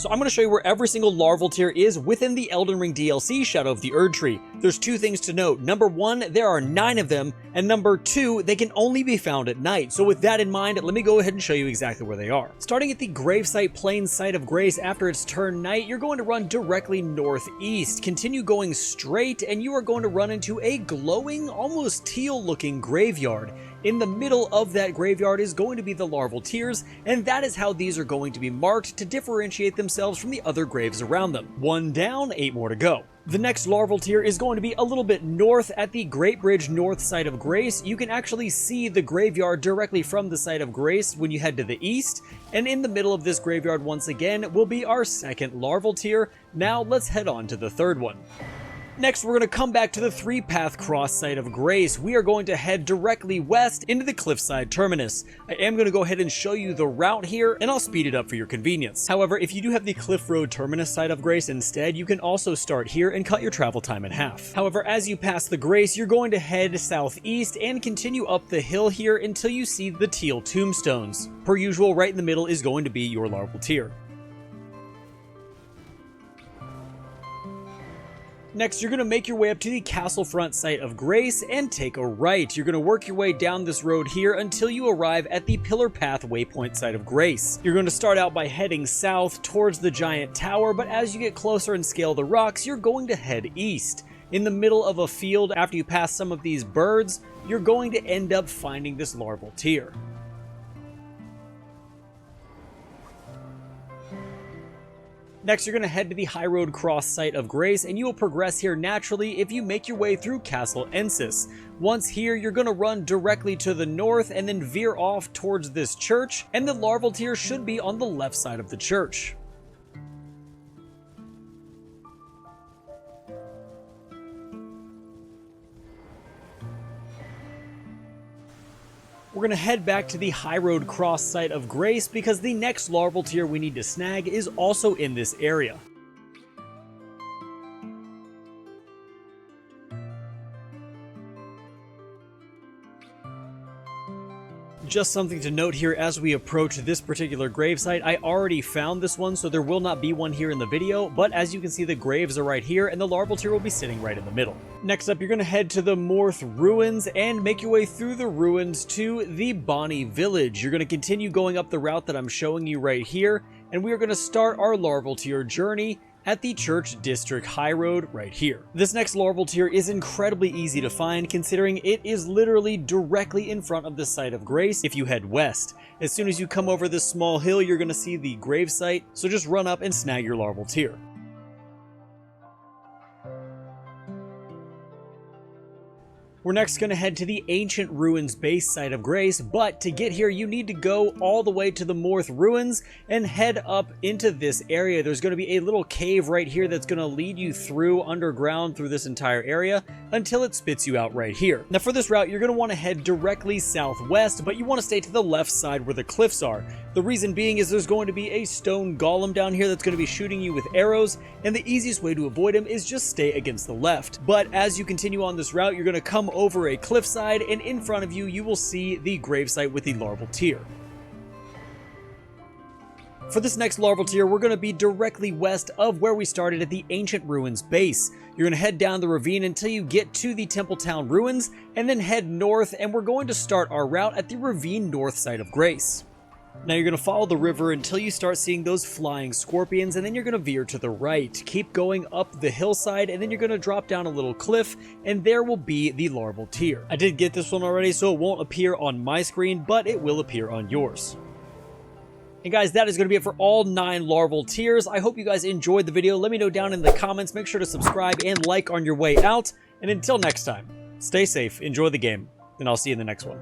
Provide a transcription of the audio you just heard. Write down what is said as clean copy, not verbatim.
So I'm going to show you where every single larval tier is within the Elden Ring DLC Shadow of the Erdtree. There's 2 things to note. Number 1, there are 9 of them, and number 2, they can only be found at night. So with that in mind, let me go ahead and show you exactly where they are. Starting at the Gravesite Plain Site of Grace after it's turned night, you're going to run directly northeast. Continue going straight, and you are going to run into a glowing, almost teal-looking graveyard. In the middle of that graveyard is going to be the Larval Tears, and that is how these are going to be marked to differentiate themselves from the other graves around them. 1 down, 8 more to go. The next larval tier is going to be a little bit north at the Greatbridge North site of Grace. You can actually see the graveyard directly from the site of Grace when you head to the east, and in the middle of this graveyard once again will be our second larval tier. Now let's head on to the third one. Next, we're going to come back to the 3-path cross site of Grace. We are going to head directly west into the Cliffside Terminus. I am going to go ahead and show you the route here, and I'll speed it up for your convenience. However, if you do have the Cliff Road Terminus site of Grace instead, you can also start here and cut your travel time in half. However, as you pass the Grace, you're going to head southeast and continue up the hill here until you see the teal tombstones. Per usual, right in the middle is going to be your larval tier. Next, you're going to make your way up to the Castle Front site of Grace and take a right. You're going to work your way down this road here until you arrive at the Pillar Path Waypoint site of Grace. You're going to start out by heading south towards the giant tower, but as you get closer and scale the rocks, you're going to head east. In the middle of a field, after you pass some of these birds, you're going to end up finding this larval tier. Next, you're going to head to the Highroad Cross site of Grace, and you will progress here naturally if you make your way through Castle Ensis. Once here, you're going to run directly to the north and then veer off towards this church, and the larval tier should be on the left side of the church. We're going to head back to the Highroad Cross site of Grace because the next larval tier we need to snag is also in this area. Just something to note here as we approach this particular gravesite. I already found this one, so there will not be one here in the video, but as you can see, the graves are right here, and the larval tier will be sitting right in the middle. Next up, you're going to head to the Morth Ruins and make your way through the ruins to the Bonnie Village. You're going to continue going up the route that I'm showing you right here, and we are going to start our larval tier journey at the Church District High Road right here. This next larval tier is incredibly easy to find considering it is literally directly in front of the site of Grace if you head west. As soon as you come over this small hill, you're going to see the gravesite, so just run up and snag your larval tier. We're next going to head to the Ancient Ruins base site of Grace, but to get here you need to go all the way to the Morth Ruins and head up into this area. There's going to be a little cave right here that's going to lead you through underground through this entire area until it spits you out right here. Now for this route you're going to want to head directly southwest, but you want to stay to the left side where the cliffs are. The reason being is there's going to be a stone golem down here that's going to be shooting you with arrows, and the easiest way to avoid him is just stay against the left. But as you continue on this route, you're going to come over a cliffside, and in front of you, you will see the gravesite with the larval tier. For this next larval tier, we're going to be directly west of where we started at the Ancient Ruins base. You're going to head down the ravine until you get to the Templetown Ruins, and then head north, and we're going to start our route at the Ravine North site of Grace. Now you're going to follow the river until you start seeing those flying scorpions, and then you're going to veer to the right. Keep going up the hillside, and then you're going to drop down a little cliff, and there will be the larval tier. I did get this one already, so it won't appear on my screen, but it will appear on yours. And guys, that is going to be it for all 9 larval tiers. I hope you guys enjoyed the video. Let me know down in the comments. Make sure to subscribe and like on your way out. And until next time, stay safe, enjoy the game, and I'll see you in the next one.